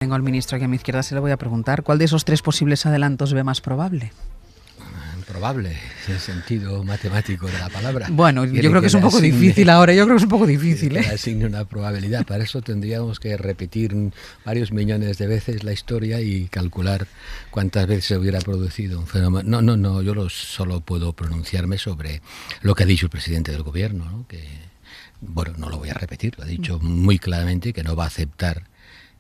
Tengo al ministro aquí a mi izquierda, se le voy a preguntar, ¿cuál de esos tres posibles adelantos ve más probable? Probable, en el sentido matemático de la palabra. Bueno, yo creo que es un poco difícil ahora, yo creo que es un poco difícil. Que asigne una probabilidad. Para eso tendríamos que repetir varios millones de veces la historia y calcular cuántas veces se hubiera producido un fenómeno. No, yo solo puedo pronunciarme sobre lo que ha dicho el presidente del gobierno, ¿no? Que, bueno, no lo voy a repetir, lo ha dicho muy claramente que no va a aceptar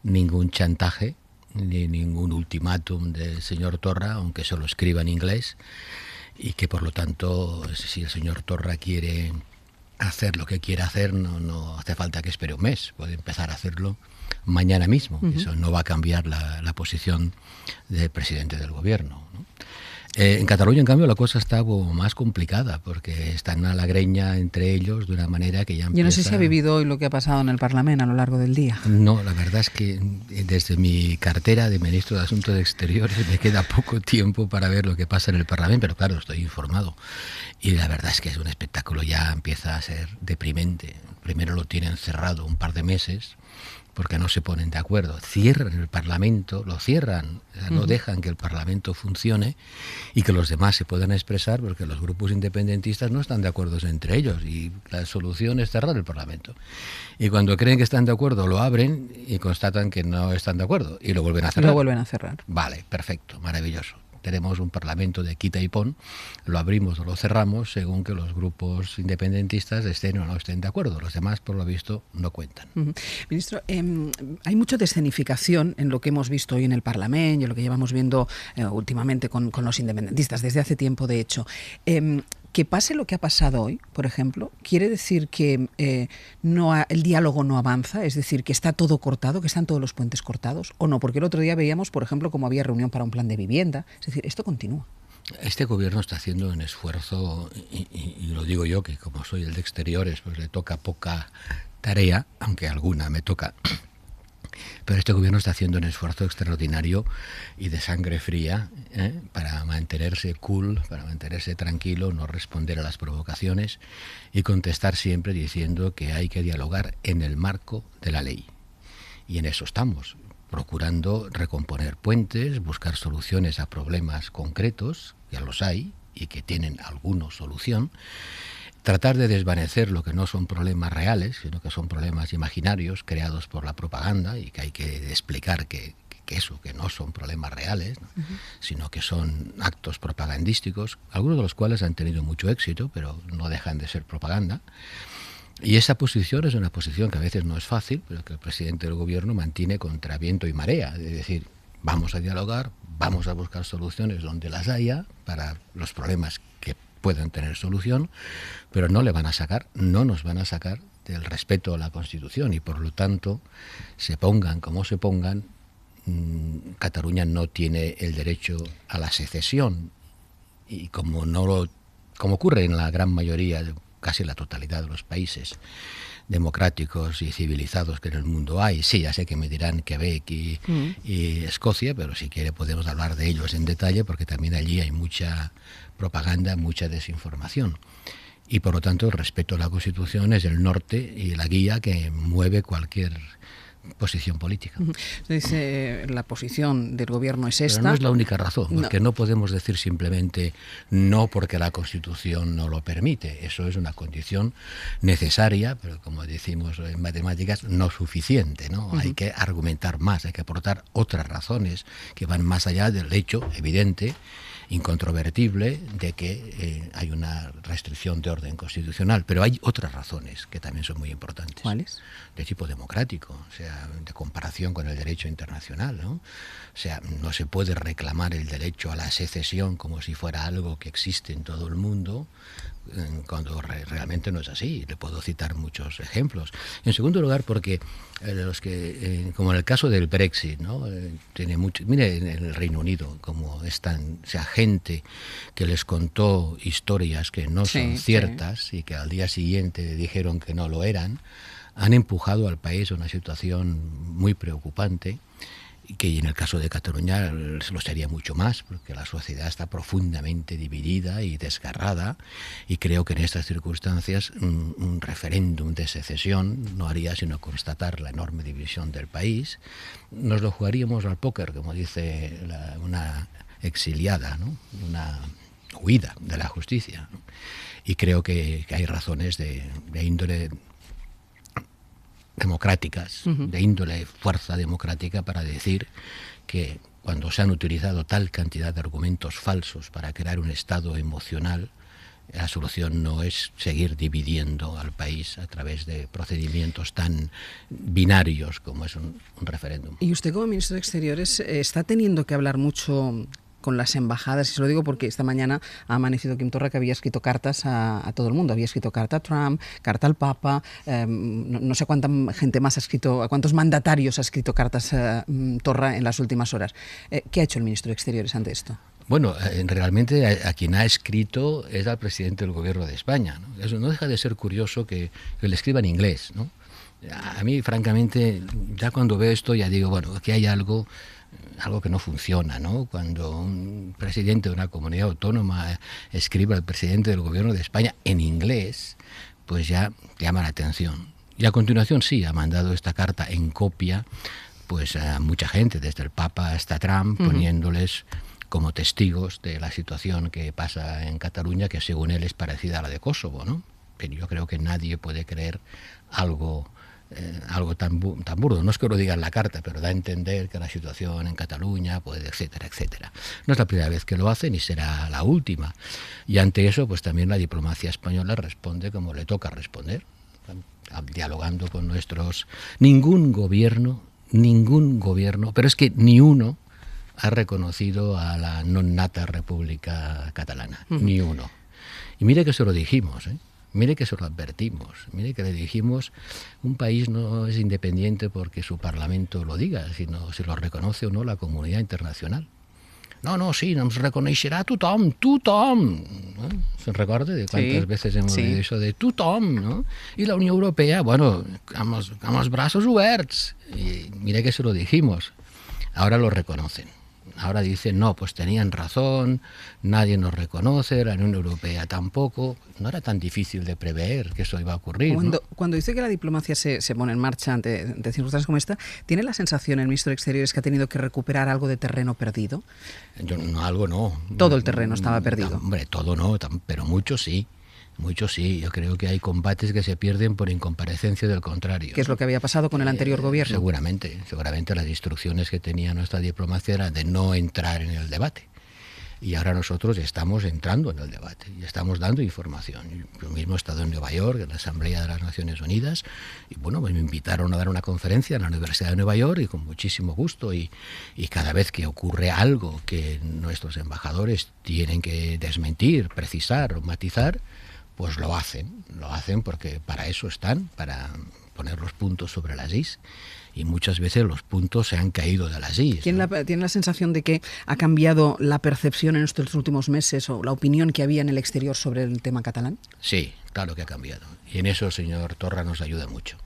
ningún chantaje ni ningún ultimátum del señor Torra, aunque se lo escriba en inglés, y que por lo tanto, si el señor Torra quiere hacer lo que quiere hacer, no hace falta que espere un mes, puede empezar a hacerlo mañana mismo. Eso no va a cambiar la posición del presidente del gobierno, ¿no? En Cataluña, en cambio, la cosa está más complicada porque están a la greña entre ellos de una manera que ya empieza... Yo no sé si ha vivido hoy lo que ha pasado en el Parlamento a lo largo del día. No, la verdad es que desde mi cartera de ministro de Asuntos Exteriores me queda poco tiempo para ver lo que pasa en el Parlamento, pero claro, estoy informado. Y la verdad es que es un espectáculo, ya empieza a ser deprimente. Primero lo tienen cerrado un par de meses porque no se ponen de acuerdo. Cierran el Parlamento, lo cierran, o sea, no dejan que el Parlamento funcione y que los demás se puedan expresar, porque los grupos independentistas no están de acuerdo entre ellos y la solución es cerrar el Parlamento. Y cuando creen que están de acuerdo, lo abren y constatan que no están de acuerdo y lo vuelven a cerrar. Lo vuelven a cerrar. Vale, perfecto, maravilloso. Tenemos un Parlamento de quita y pon, lo abrimos o lo cerramos según que los grupos independentistas estén o no estén de acuerdo. Los demás, por lo visto, no cuentan. Ministro, hay mucha escenificación en lo que hemos visto hoy en el Parlamento y en lo que llevamos viendo últimamente con los independentistas, desde hace tiempo, de hecho. Que pase lo que ha pasado hoy, por ejemplo, ¿quiere decir que el diálogo no avanza? Es decir, que está todo cortado, que están todos los puentes cortados, ¿o no? Porque el otro día veíamos, por ejemplo, cómo había reunión para un plan de vivienda. Es decir, esto continúa. Este gobierno está haciendo un esfuerzo, y lo digo yo, que como soy el de Exteriores, pues le toca poca tarea, aunque alguna me toca. Pero este gobierno está haciendo un esfuerzo extraordinario y de sangre fría para mantenerse cool, para mantenerse tranquilo, no responder a las provocaciones y contestar siempre diciendo que hay que dialogar en el marco de la ley. Y en eso estamos, procurando recomponer puentes, buscar soluciones a problemas concretos, ya los hay y que tienen alguna solución. Tratar de desvanecer lo que no son problemas reales, sino que son problemas imaginarios creados por la propaganda y que hay que explicar que no son problemas reales, ¿no? Sino que son actos propagandísticos, algunos de los cuales han tenido mucho éxito, pero no dejan de ser propaganda. Y esa posición es una posición que a veces no es fácil, pero que el presidente del gobierno mantiene contra viento y marea, es decir, vamos a dialogar, vamos a buscar soluciones donde las haya para los problemas que puedan tener solución, pero no nos van a sacar del respeto a la Constitución y por lo tanto, se pongan como se pongan, Cataluña no tiene el derecho a la secesión y como ocurre en la gran mayoría, casi la totalidad de los países democráticos y civilizados que en el mundo hay. Sí, ya sé que me dirán Quebec y Escocia, pero si quiere podemos hablar de ellos en detalle porque también allí hay mucha propaganda, mucha desinformación. Y por lo tanto el respeto a la Constitución es el norte y la guía que mueve cualquier posición política. Entonces, la posición del gobierno es esta. Pero no es la única razón, porque no podemos decir simplemente no porque la Constitución no lo permite. Eso es una condición necesaria, pero como decimos en matemáticas, no suficiente, ¿no? Hay que argumentar más, hay que aportar otras razones que van más allá del hecho evidente, incontrovertible, de que hay una restricción de orden constitucional. Pero hay otras razones que también son muy importantes. ¿Cuáles? De tipo democrático, o sea, de comparación con el derecho internacional, ¿no? O sea, no se puede reclamar el derecho a la secesión como si fuera algo que existe en todo el mundo, cuando realmente no es así. Le puedo citar muchos ejemplos. En segundo lugar, porque como en el caso del Brexit, ¿no? Tiene mucho. Mire, en el Reino Unido, como están, o sea, gente que les contó historias que no son ciertas y que al día siguiente dijeron que no lo eran, han empujado al país a una situación muy preocupante que en el caso de Cataluña lo sería mucho más, porque la sociedad está profundamente dividida y desgarrada, y creo que en estas circunstancias un referéndum de secesión no haría sino constatar la enorme división del país. Nos lo jugaríamos al póker, como dice una exiliada, ¿no? Una huida de la justicia, ¿no? Y creo que hay razones de índole democráticas, de índole fuerza democrática, para decir que cuando se han utilizado tal cantidad de argumentos falsos para crear un estado emocional, la solución no es seguir dividiendo al país a través de procedimientos tan binarios como es un referéndum. Y usted, como ministro de Exteriores, está teniendo que hablar mucho con las embajadas, y se lo digo porque esta mañana ha amanecido Quim Torra, que había escrito cartas a todo el mundo, había escrito carta a Trump, carta al Papa, no sé cuánta gente más ha escrito, a cuántos mandatarios ha escrito cartas Torra en las últimas horas. ¿Qué ha hecho el ministro de Exteriores ante esto? Bueno, realmente a quien ha escrito es al presidente del gobierno de España, ¿no? Eso no deja de ser curioso que le escriba en inglés, ¿no? A mí, francamente, ya cuando veo esto ya digo, bueno, aquí hay algo que no funciona, ¿no? Cuando un presidente de una comunidad autónoma escribe al presidente del gobierno de España en inglés, pues ya llama la atención. Y a continuación sí, ha mandado esta carta en copia pues a mucha gente, desde el Papa hasta Trump, poniéndoles como testigos de la situación que pasa en Cataluña, que según él es parecida a la de Kosovo, ¿no? Pero yo creo que nadie puede creer algo tan burdo. No es que lo diga en la carta, pero da a entender que la situación en Cataluña, pues, etcétera, etcétera. No es la primera vez que lo hace, ni será la última. Y ante eso, pues también la diplomacia española responde como le toca responder, dialogando con nuestros... Ningún gobierno, pero es que ni uno ha reconocido a la non nata República Catalana, ni uno. Y mire que se lo dijimos, ¿eh? Mire que se lo advertimos, mire que le dijimos, un país no es independiente porque su parlamento lo diga, sino si lo reconoce o no la comunidad internacional. No, sí, nos reconocerá tothom, ¿no? ¿Se recuerda de cuántas veces hemos oído eso de tothom, ¿no? Y la Unión Europea, bueno, amb els brazos oberts. Y mire que se lo dijimos, ahora lo reconocen. Ahora dicen, no, pues tenían razón, nadie nos reconoce, la Unión Europea tampoco. No era tan difícil de prever que eso iba a ocurrir, ¿no? Cuando dice que la diplomacia se pone en marcha ante circunstancias como esta, ¿tiene la sensación el ministro de Exteriores que ha tenido que recuperar algo de terreno perdido? Algo no. Todo el terreno estaba perdido. Hombre, todo no, pero mucho sí. Mucho sí, yo creo que hay combates que se pierden por incomparecencia del contrario. ¿Qué es lo que había pasado con el anterior gobierno? Seguramente las instrucciones que tenía nuestra diplomacia eran de no entrar en el debate. Y ahora nosotros estamos entrando en el debate y estamos dando información. Yo mismo he estado en Nueva York, en la Asamblea de las Naciones Unidas, y bueno, me invitaron a dar una conferencia en la Universidad de Nueva York, y con muchísimo gusto, y cada vez que ocurre algo que nuestros embajadores tienen que desmentir, precisar o matizar, pues lo hacen porque para eso están, para poner los puntos sobre las is, y muchas veces los puntos se han caído de las is, ¿no? ¿Tiene la sensación de que ha cambiado la percepción en estos últimos meses o la opinión que había en el exterior sobre el tema catalán? Sí, claro que ha cambiado, y en eso el señor Torra nos ayuda mucho.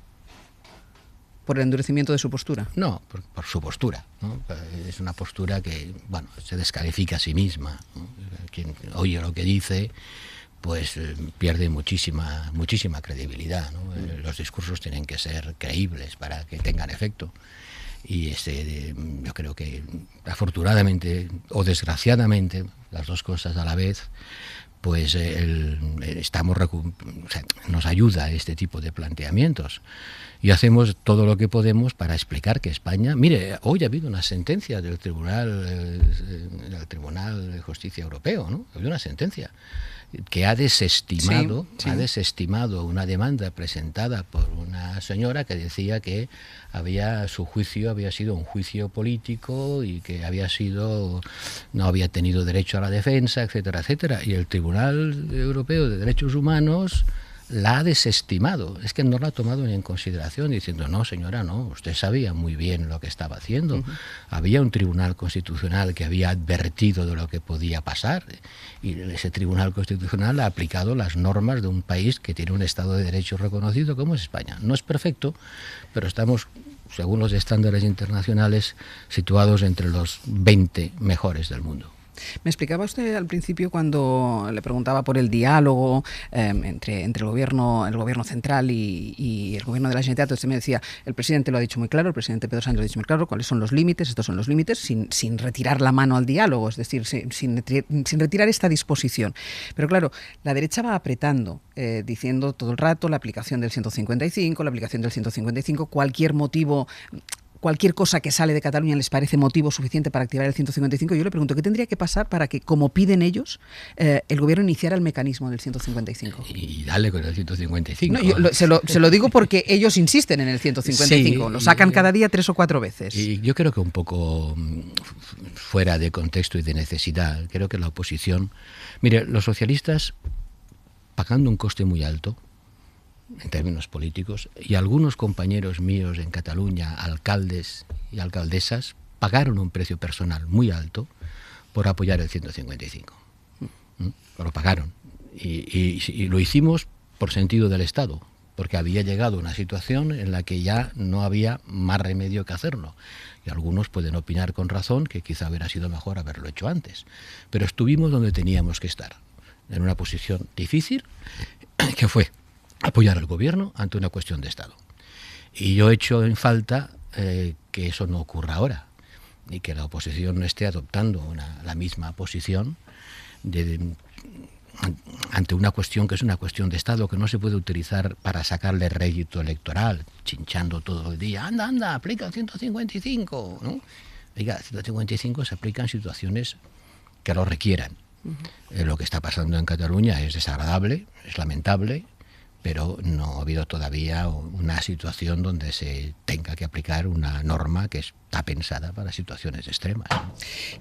¿Por el endurecimiento de su postura? No, por su postura, ¿no? Es una postura que, bueno, se descalifica a sí misma, ¿no? Quien oye lo que dice, pues pierde muchísima credibilidad, ¿no? Los discursos tienen que ser creíbles para que tengan efecto. Y yo creo que afortunadamente o desgraciadamente, las dos cosas a la vez, pues nos ayuda este tipo de planteamientos. Y hacemos todo lo que podemos para explicar que España... Mire, hoy ha habido una sentencia del Tribunal de Justicia Europeo, ¿no? Ha habido una sentencia que ha desestimado una demanda presentada por una señora que decía que su juicio había sido un juicio político y que no había tenido derecho a la defensa, etcétera, etcétera. Y el Tribunal Europeo de Derechos Humanos la ha desestimado, es que no la ha tomado ni en consideración, diciendo, no señora, no, usted sabía muy bien lo que estaba haciendo. Había un tribunal constitucional que había advertido de lo que podía pasar, y ese tribunal constitucional ha aplicado las normas de un país que tiene un Estado de Derecho reconocido como es España. No es perfecto, pero estamos según los estándares internacionales, situados entre los 20 mejores del mundo. Me explicaba usted al principio cuando le preguntaba por el diálogo entre el gobierno central y el gobierno de la Generalitat. Usted me decía, el presidente lo ha dicho muy claro, el presidente Pedro Sánchez lo ha dicho muy claro, cuáles son los límites, estos son los límites, sin retirar la mano al diálogo, es decir, sin retirar esta disposición. Pero claro, la derecha va apretando, diciendo todo el rato la aplicación del 155, cualquier cosa que sale de Cataluña les parece motivo suficiente para activar el 155. Yo le pregunto, ¿qué tendría que pasar para que, como piden ellos, el gobierno iniciara el mecanismo del 155? Y dale con el 155. No, se lo digo porque ellos insisten en el 155. Sí, lo sacan cada día 3 o 4 veces. Y yo creo que un poco fuera de contexto y de necesidad. Creo que la oposición... Mire, los socialistas, pagando un coste muy alto, en términos políticos, y algunos compañeros míos en Cataluña, alcaldes y alcaldesas, pagaron un precio personal muy alto por apoyar el 155. Lo pagaron. Y lo hicimos por sentido del Estado, porque había llegado una situación en la que ya no había más remedio que hacerlo. Y algunos pueden opinar con razón que quizá hubiera sido mejor haberlo hecho antes. Pero estuvimos donde teníamos que estar, en una posición difícil, que fue apoyar al gobierno ante una cuestión de Estado. Y yo echo en falta que eso no ocurra ahora y que la oposición no esté adoptando la misma posición ante una cuestión que es una cuestión de Estado, que no se puede utilizar para sacarle rédito electoral, chinchando todo el día, anda, aplica el 155, ¿no? Oiga, el 155 se aplica en situaciones que lo requieran. Lo que está pasando en Cataluña es desagradable, es lamentable, pero no ha habido todavía una situación donde se tenga que aplicar una norma que está pensada para situaciones extremas.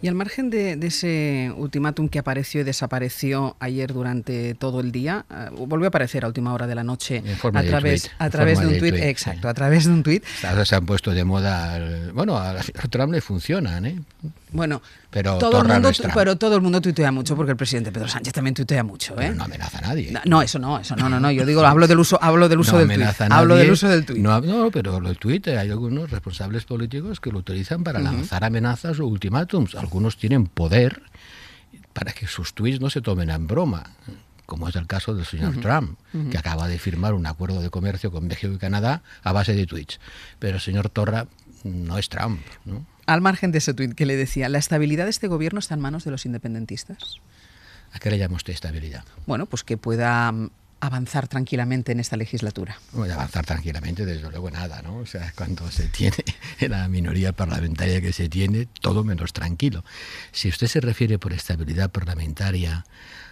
Y al margen de ese ultimátum que apareció y desapareció ayer durante todo el día, volvió a aparecer a última hora de la noche a través de un tuit. Exacto, a través de un tuit. Se han puesto de moda, bueno, a Trump le funcionan, ¿eh? Bueno, pero todo el mundo tuitea mucho, porque el presidente Pedro Sánchez también tuitea mucho, ¿eh? Pero no amenaza a nadie. No, eso no. Yo digo, hablo del uso del tuit. Hablo del uso del tuit. No, pero el tuit, hay algunos responsables políticos que lo utilizan para lanzar amenazas o ultimátums. Algunos tienen poder para que sus tuits no se tomen en broma, como es el caso del señor Trump, que acaba de firmar un acuerdo de comercio con México y Canadá a base de tuits. Pero el señor Torra no es Trump, ¿no? Al margen de ese tuit que le decía, ¿la estabilidad de este gobierno está en manos de los independentistas? ¿A qué le llama usted estabilidad? Bueno, pues que pueda avanzar tranquilamente en esta legislatura. Bueno, avanzar tranquilamente, desde luego nada, ¿no? O sea, cuando se tiene la minoría parlamentaria que se tiene, todo menos tranquilo. Si usted se refiere por estabilidad parlamentaria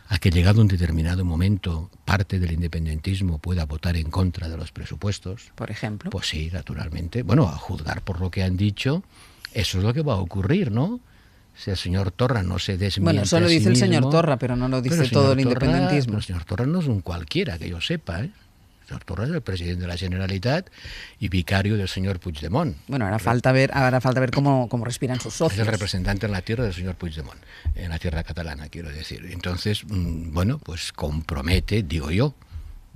a que llegado un determinado momento parte del independentismo pueda votar en contra de los presupuestos, por ejemplo, pues sí, naturalmente. Bueno, a juzgar por lo que han dicho, eso es lo que va a ocurrir, ¿no? Si el señor Torra no se desmiente. Bueno, eso lo dice el señor Torra, pero no lo dice todo el independentismo. El señor Torra no es un cualquiera, que yo sepa, ¿eh? El señor Torra es el presidente de la Generalitat y vicario del señor Puigdemont. Bueno, ahora falta ver cómo respiran sus socios. Es el representante en la tierra del señor Puigdemont, en la tierra catalana, quiero decir. Entonces, bueno, pues compromete, digo yo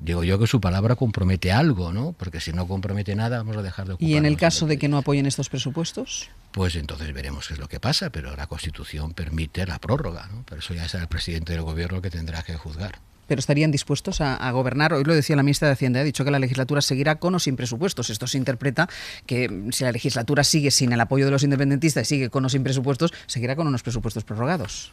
que su palabra compromete algo, ¿no? Porque si no compromete nada, vamos a dejar de ocuparnos. ¿Y en el caso de que no apoyen estos presupuestos? Pues entonces veremos qué es lo que pasa, pero la Constitución permite la prórroga, ¿no? Pero eso ya será el presidente del gobierno el que tendrá que juzgar. ¿Pero estarían dispuestos a gobernar? Hoy lo decía la ministra de Hacienda, ha dicho que la legislatura seguirá con o sin presupuestos. Esto se interpreta que si la legislatura sigue sin el apoyo de los independentistas y sigue con o sin presupuestos, seguirá con unos presupuestos prorrogados.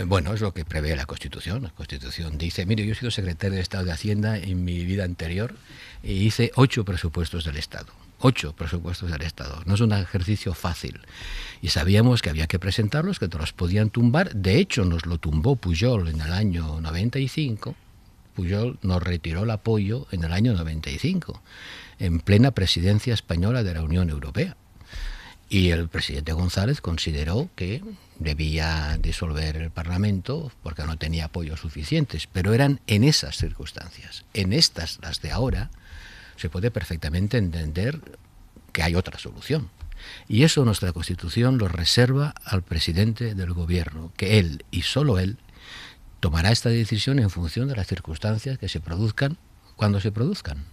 Bueno, es lo que prevé la Constitución. La Constitución dice, mire, yo he sido secretario de Estado de Hacienda en mi vida anterior y hice 8 presupuestos del Estado. 8 presupuestos del Estado. No es un ejercicio fácil. Y sabíamos que había que presentarlos, que te los podían tumbar. De hecho, nos lo tumbó Pujol en el año 95. Pujol nos retiró el apoyo en el año 95, en plena presidencia española de la Unión Europea. Y el presidente González consideró que debía disolver el Parlamento porque no tenía apoyos suficientes. Pero eran en esas circunstancias. En estas, las de ahora, se puede perfectamente entender que hay otra solución. Y eso nuestra Constitución lo reserva al presidente del gobierno, que él y solo él tomará esta decisión en función de las circunstancias que se produzcan cuando se produzcan.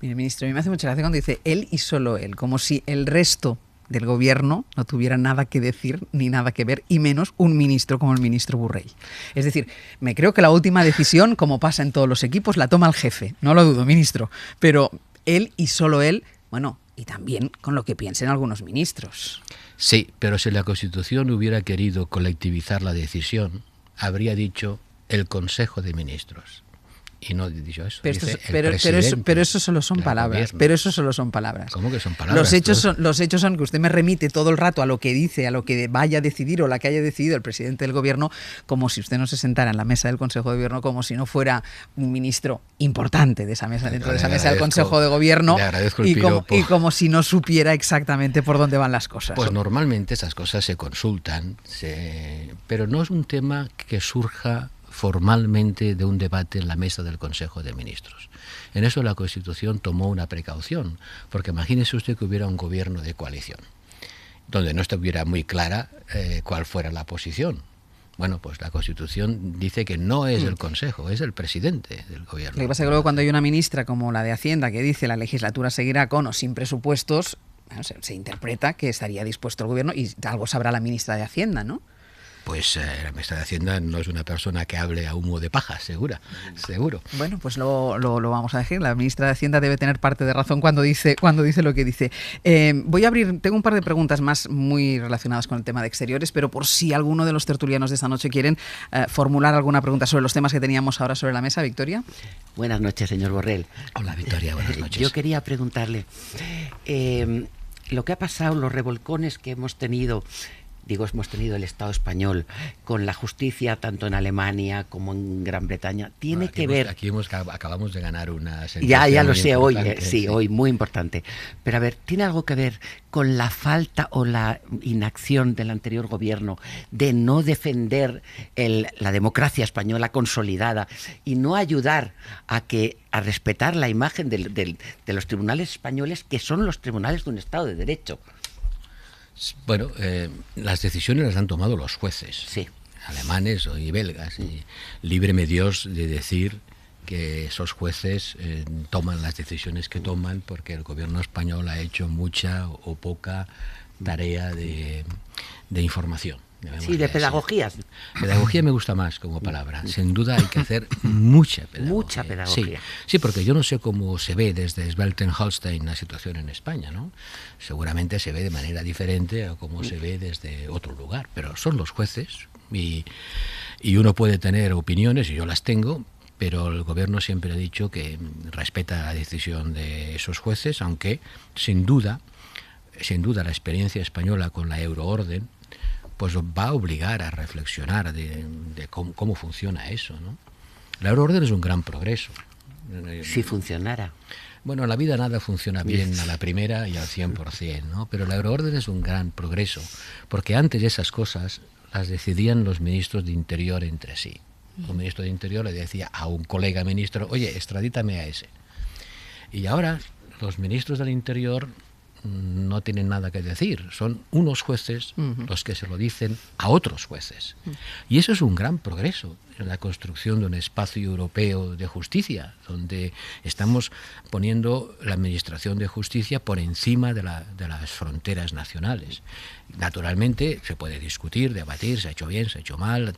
Mire, ministro, a mí me hace mucha gracia cuando dice él y solo él, como si el resto del gobierno no tuviera nada que decir ni nada que ver, y menos un ministro como el ministro Borrell. Es decir, me creo que la última decisión, como pasa en todos los equipos, la toma el jefe, no lo dudo, ministro, pero él y solo él, bueno, y también con lo que piensen algunos ministros. Sí, pero si la Constitución hubiera querido colectivizar la decisión, habría dicho el Consejo de Ministros. Y no he dicho eso. Pero eso solo son palabras. Gobierno. Pero eso solo son palabras. ¿Cómo que son palabras? Los hechos son que usted me remite todo el rato a lo que dice, a lo que vaya a decidir o la que haya decidido el presidente del gobierno, como si usted no se sentara en la mesa del Consejo de Gobierno, como si no fuera un ministro importante de esa mesa, dentro de esa mesa del Consejo de Gobierno, y como si no supiera exactamente por dónde van las cosas. Pues normalmente esas cosas se consultan, pero no es un tema que surja formalmente de un debate en la mesa del Consejo de Ministros. En eso la Constitución tomó una precaución, porque imagínese usted que hubiera un gobierno de coalición, donde no estuviera muy clara cuál fuera la posición. Bueno, pues la Constitución dice que no es el Consejo, es el presidente del gobierno. Lo que pasa es que luego cuando hay una ministra como la de Hacienda que dice la legislatura seguirá con o sin presupuestos, bueno, se interpreta que estaría dispuesto el gobierno, y algo sabrá la ministra de Hacienda, ¿no? Pues la ministra de Hacienda no es una persona que hable a humo de paja, seguro. Bueno, pues lo vamos a decir. La ministra de Hacienda debe tener parte de razón cuando dice lo que dice. Voy a abrir, tengo un par de preguntas más muy relacionadas con el tema de exteriores, pero por si alguno de los tertulianos de esta noche quieren formular alguna pregunta sobre los temas que teníamos ahora sobre la mesa. Victoria. Buenas noches, señor Borrell. Hola, Victoria, buenas noches. Yo quería preguntarle, lo que ha pasado, los revolcones que hemos tenido el Estado español con la justicia, tanto en Alemania como en Gran Bretaña, tiene que ver... Acabamos de ganar una sentencia. Ya lo sé, hoy, sí, hoy, muy importante. Pero a ver, ¿tiene algo que ver con la falta o la inacción del anterior gobierno de no defender la democracia española consolidada y no ayudar a respetar la imagen de los tribunales españoles, que son los tribunales de un Estado de Derecho? Bueno, las decisiones las han tomado los jueces, sí, alemanes y belgas, y líbreme Dios de decir que esos jueces toman las decisiones que toman porque el gobierno español ha hecho mucha o poca tarea de información. Sí, de pedagogía. Pedagogía me gusta más como palabra. Sin duda hay que hacer mucha pedagogía. Mucha pedagogía. Sí, porque yo no sé cómo se ve desde Schleswig-Holstein la situación en España, ¿no? Seguramente se ve de manera diferente a cómo se ve desde otro lugar, pero son los jueces y uno puede tener opiniones, y yo las tengo, pero el gobierno siempre ha dicho que respeta la decisión de esos jueces, aunque sin duda la experiencia española con la euroorden pues va a obligar a reflexionar de cómo funciona eso, ¿no? La euroorden es un gran progreso. Si funcionara. Bueno, en la vida nada funciona bien a la primera y al 100%, ¿no? Pero la euroorden es un gran progreso, porque antes esas cosas las decidían los ministros de Interior entre sí. Un ministro de Interior le decía a un colega ministro, oye, extradítame a ese. Y ahora los ministros del Interior no tienen nada que decir, son unos jueces los que se lo dicen a otros jueces. Y eso es un gran progreso en la construcción de un espacio europeo de justicia, donde estamos poniendo la administración de justicia por encima de las fronteras nacionales. Naturalmente se puede discutir, debatir, se ha hecho bien, se ha hecho mal,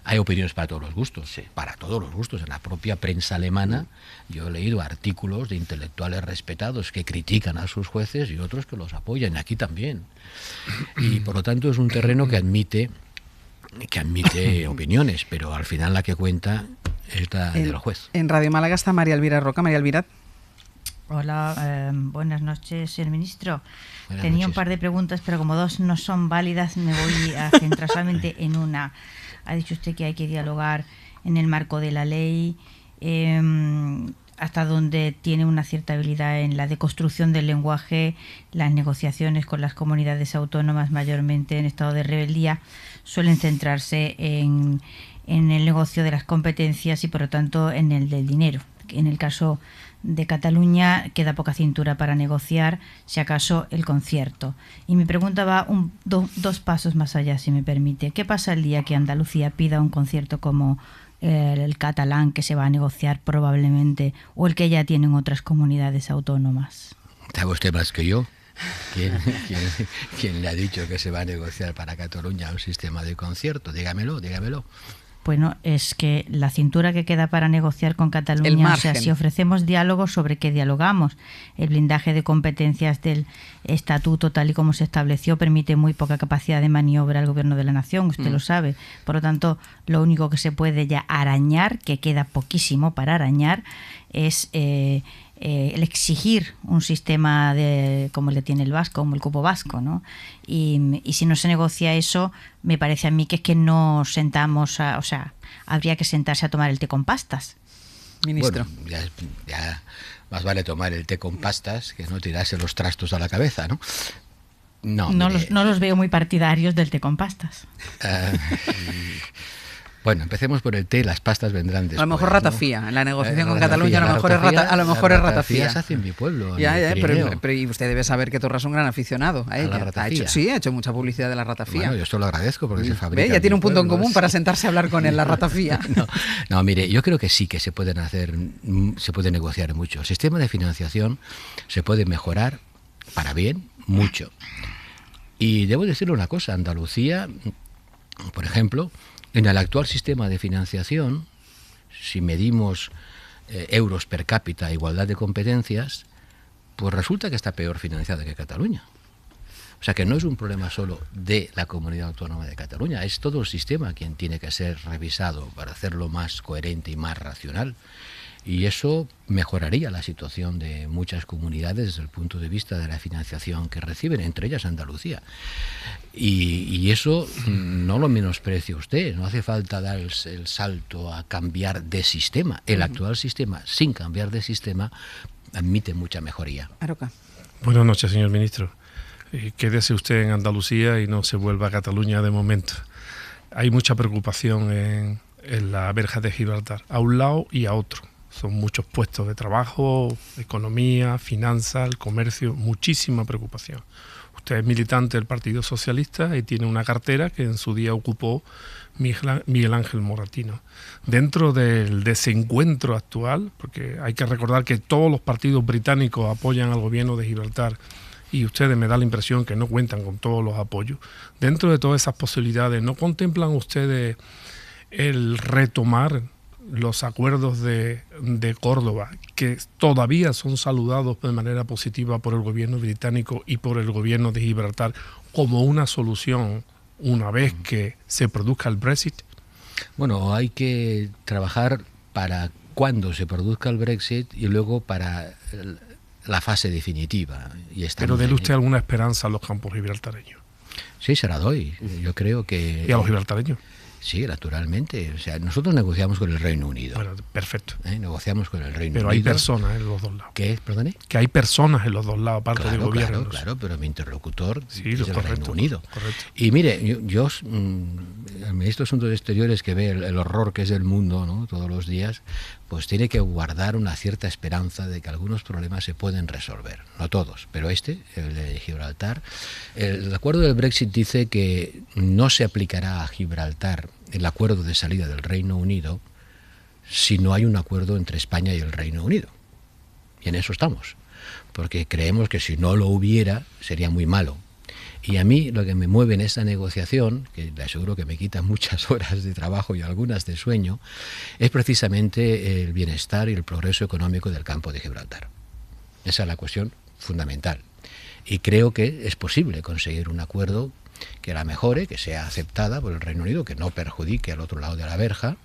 hay opiniones para todos los gustos, sí, para todos los gustos. En la propia prensa alemana yo he leído artículos de intelectuales respetados que critican a sus jueces y otros que los apoyan, aquí también. Y por lo tanto es un terreno que admite opiniones, pero al final la que cuenta es la del juez. En Radio Málaga está María Elvira Roca. María Elvira. Hola, buenas noches, señor ministro. Buenas Tenía noches. un par de preguntas, pero como dos no son válidas, me voy a centrar solamente en una. Ha dicho usted que hay que dialogar en el marco de la ley, hasta donde tiene una cierta habilidad en la deconstrucción del lenguaje. Las negociaciones con las comunidades autónomas, mayormente en estado de rebeldía, suelen centrarse en el negocio de las competencias y, por lo tanto, en el del dinero. En el caso de Cataluña queda poca cintura para negociar, si acaso el concierto. Y mi pregunta va dos pasos más allá, si me permite. ¿Qué pasa el día que Andalucía pida un concierto como el catalán que se va a negociar probablemente, o el que ya tienen otras comunidades autónomas? ¿Sabe usted más que yo? ¿Quién le ha dicho que se va a negociar para Cataluña un sistema de concierto? Dígamelo. Bueno, es que la cintura que queda para negociar con Cataluña, o sea, si ofrecemos diálogo, ¿sobre qué dialogamos? El blindaje de competencias del estatuto, tal y como se estableció, permite muy poca capacidad de maniobra al Gobierno de la Nación, usted lo sabe. Por lo tanto, lo único que se puede ya arañar, que queda poquísimo para arañar, es el exigir un sistema como el que tiene el vasco, como el cupo vasco, ¿no? Y si no se negocia eso, me parece a mí que es que no sentamos, o sea, habría que sentarse a tomar el té con pastas. Ministro. Bueno, ya más vale tomar el té con pastas que no tirarse los trastos a la cabeza, ¿no? No los veo muy partidarios del té con pastas. Bueno, empecemos por el té, las pastas vendrán después. A lo mejor ratafía, en la negociación con Cataluña a lo mejor es ratafía. Se hace en mi pueblo. Pero y usted debe saber que Torra es un gran aficionado a ella. Ha hecho mucha publicidad de la ratafía. Bueno, yo esto lo agradezco porque se fabrica. Ya tiene un punto en común para sentarse a hablar con él, la ratafía. No, mire, yo creo que sí que se puede negociar mucho. El sistema de financiación se puede mejorar para bien mucho. Y debo decirle una cosa, Andalucía, por ejemplo, en el actual sistema de financiación, si medimos euros per cápita a igualdad de competencias, pues resulta que está peor financiada que Cataluña. O sea que no es un problema solo de la Comunidad Autónoma de Cataluña, es todo el sistema quien tiene que ser revisado para hacerlo más coherente y más racional. Y eso mejoraría la situación de muchas comunidades desde el punto de vista de la financiación que reciben, entre ellas Andalucía. Y eso no lo menosprecia usted, no hace falta dar el salto a cambiar de sistema. El actual sistema, sin cambiar de sistema, admite mucha mejoría. Aroca. Buenas noches, señor ministro. Quédese usted en Andalucía y no se vuelva a Cataluña de momento. Hay mucha preocupación en la verja de Gibraltar, a un lado y a otro. Son muchos puestos de trabajo, economía, finanzas, el comercio, muchísima preocupación. Usted es militante del Partido Socialista y tiene una cartera que en su día ocupó Miguel Ángel Moratinos. Dentro del desencuentro actual, porque hay que recordar que todos los partidos británicos apoyan al gobierno de Gibraltar y ustedes me da la impresión que no cuentan con todos los apoyos, dentro de todas esas posibilidades, ¿no contemplan ustedes el retomar los acuerdos de Córdoba, que todavía son saludados de manera positiva por el gobierno británico y por el gobierno de Gibraltar, como una solución una vez que se produzca el Brexit? Bueno, hay que trabajar para cuando se produzca el Brexit y luego para la fase definitiva. Pero déle usted alguna esperanza a los campos gibraltareños. Sí, se la doy. Yo creo que... ¿Y a los gibraltareños? Sí, naturalmente. O sea, nosotros negociamos con el Reino Unido. Bueno, perfecto. Negociamos con el Reino Unido. Pero hay personas en los dos lados. ¿Qué? ¿Perdone? Que hay personas en los dos lados, aparte del gobierno. Claro, pero mi interlocutor es el correcto, Reino Unido. Correcto. Y mire, el ministro de Asuntos Exteriores, que ve el horror que es el mundo, ¿no?, todos los días, pues tiene que guardar una cierta esperanza de que algunos problemas se pueden resolver. No todos, pero el de Gibraltar. El acuerdo del Brexit dice que no se aplicará a Gibraltar el acuerdo de salida del Reino Unido si no hay un acuerdo entre España y el Reino Unido. Y en eso estamos, porque creemos que si no lo hubiera sería muy malo. Y a mí lo que me mueve en esta negociación, que le aseguro que me quita muchas horas de trabajo y algunas de sueño, es precisamente el bienestar y el progreso económico del campo de Gibraltar. Esa es la cuestión fundamental. Y creo que es posible conseguir un acuerdo que la mejore, que sea aceptada por el Reino Unido, que no perjudique al otro lado de la verja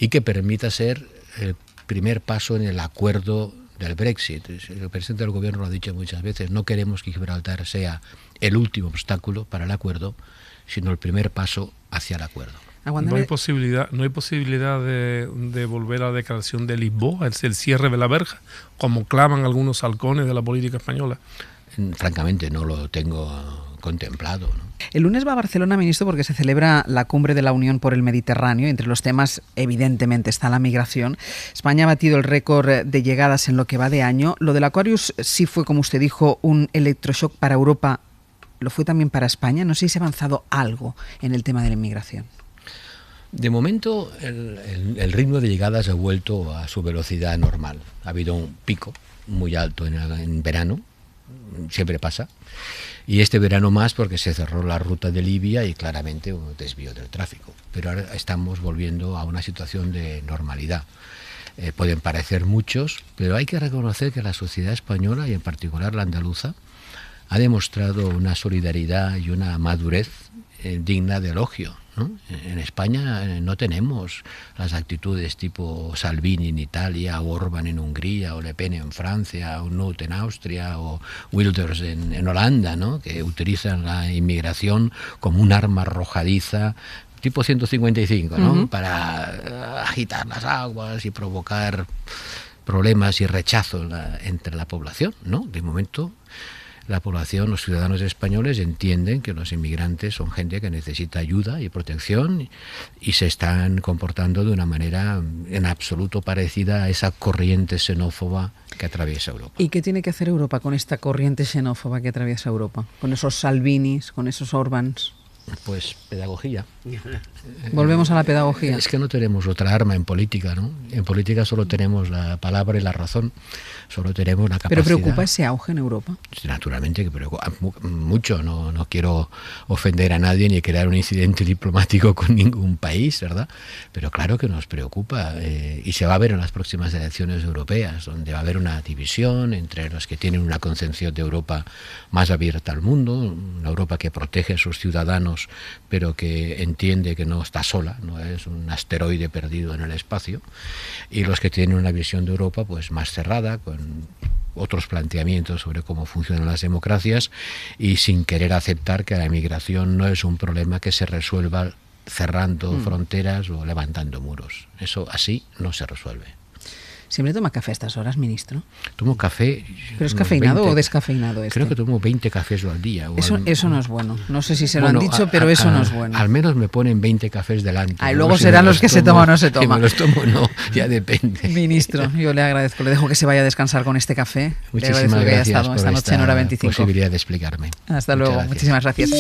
y que permita ser el primer paso en el acuerdo del Brexit. El presidente del gobierno lo ha dicho muchas veces, no queremos que Gibraltar sea el último obstáculo para el acuerdo, sino el primer paso hacia el acuerdo. No hay posibilidad de volver a la declaración de Lisboa, el cierre de la verja, como claman algunos halcones de la política española. Francamente no lo tengo contemplado, ¿no? El lunes va a Barcelona, ministro, porque se celebra la cumbre de la Unión por el Mediterráneo. Entre los temas, evidentemente, está la migración. España ha batido el récord de llegadas en lo que va de año. Lo del Aquarius sí fue, como usted dijo, un electroshock para Europa. ¿Lo fue también para España? No sé si se ha avanzado algo en el tema de la inmigración. De momento el ritmo de llegadas ha vuelto a su velocidad normal. Ha habido un pico muy alto en verano, siempre pasa, y este verano más porque se cerró la ruta de Libia y claramente un desvío del tráfico. Pero ahora estamos volviendo a una situación de normalidad. Pueden parecer muchos, pero hay que reconocer que la sociedad española y en particular la andaluza ha demostrado una solidaridad y una madurez digna de elogio, ¿no? En España no tenemos las actitudes tipo Salvini en Italia, o Orbán en Hungría, o Le Pen en Francia, o Nutt en Austria, o Wilders en Holanda, ¿no? Que utilizan la inmigración como un arma arrojadiza tipo 155, ¿no? Para agitar las aguas y provocar problemas y rechazo entre la población, ¿no? De momento la población, los ciudadanos españoles entienden que los inmigrantes son gente que necesita ayuda y protección y se están comportando de una manera en absoluto parecida a esa corriente xenófoba que atraviesa Europa. ¿Y qué tiene que hacer Europa con esta corriente xenófoba que atraviesa Europa? Con esos Salvinis, con esos Orbáns. Pues pedagogía. Volvemos a la pedagogía. Es que no tenemos otra arma en política, ¿no? En política solo tenemos la palabra y la razón, solo tenemos la capacidad. ¿Pero preocupa ese auge en Europa? Naturalmente que preocupa mucho. No quiero ofender a nadie ni crear un incidente diplomático con ningún país, ¿verdad? Pero claro que nos preocupa y se va a ver en las próximas elecciones europeas, donde va a haber una división entre los que tienen una concepción de Europa más abierta al mundo, una Europa que protege a sus ciudadanos, pero que entiende que no está sola, no es un asteroide perdido en el espacio, y los que tienen una visión de Europa pues más cerrada, con otros planteamientos sobre cómo funcionan las democracias y sin querer aceptar que la emigración no es un problema que se resuelva cerrando fronteras o levantando muros. Eso así no se resuelve. ¿Siempre toma café a estas horas, ministro? Tomo café. ¿Pero es cafeinado o descafeinado este? Creo que tomo 20 cafés al día. Eso no es bueno. No sé si se lo han dicho, pero eso no es bueno. Al menos me ponen 20 cafés delante. Y luego serán los que se toma o no se toma. Si me los tomo no, ya depende. Ministro, yo le agradezco. Le dejo que se vaya a descanar con este café. Muchísimas le agradezco que haya gracias estado esta noche en Hora 25. posibilidad de explicarme. Hasta luego. Muchísimas gracias.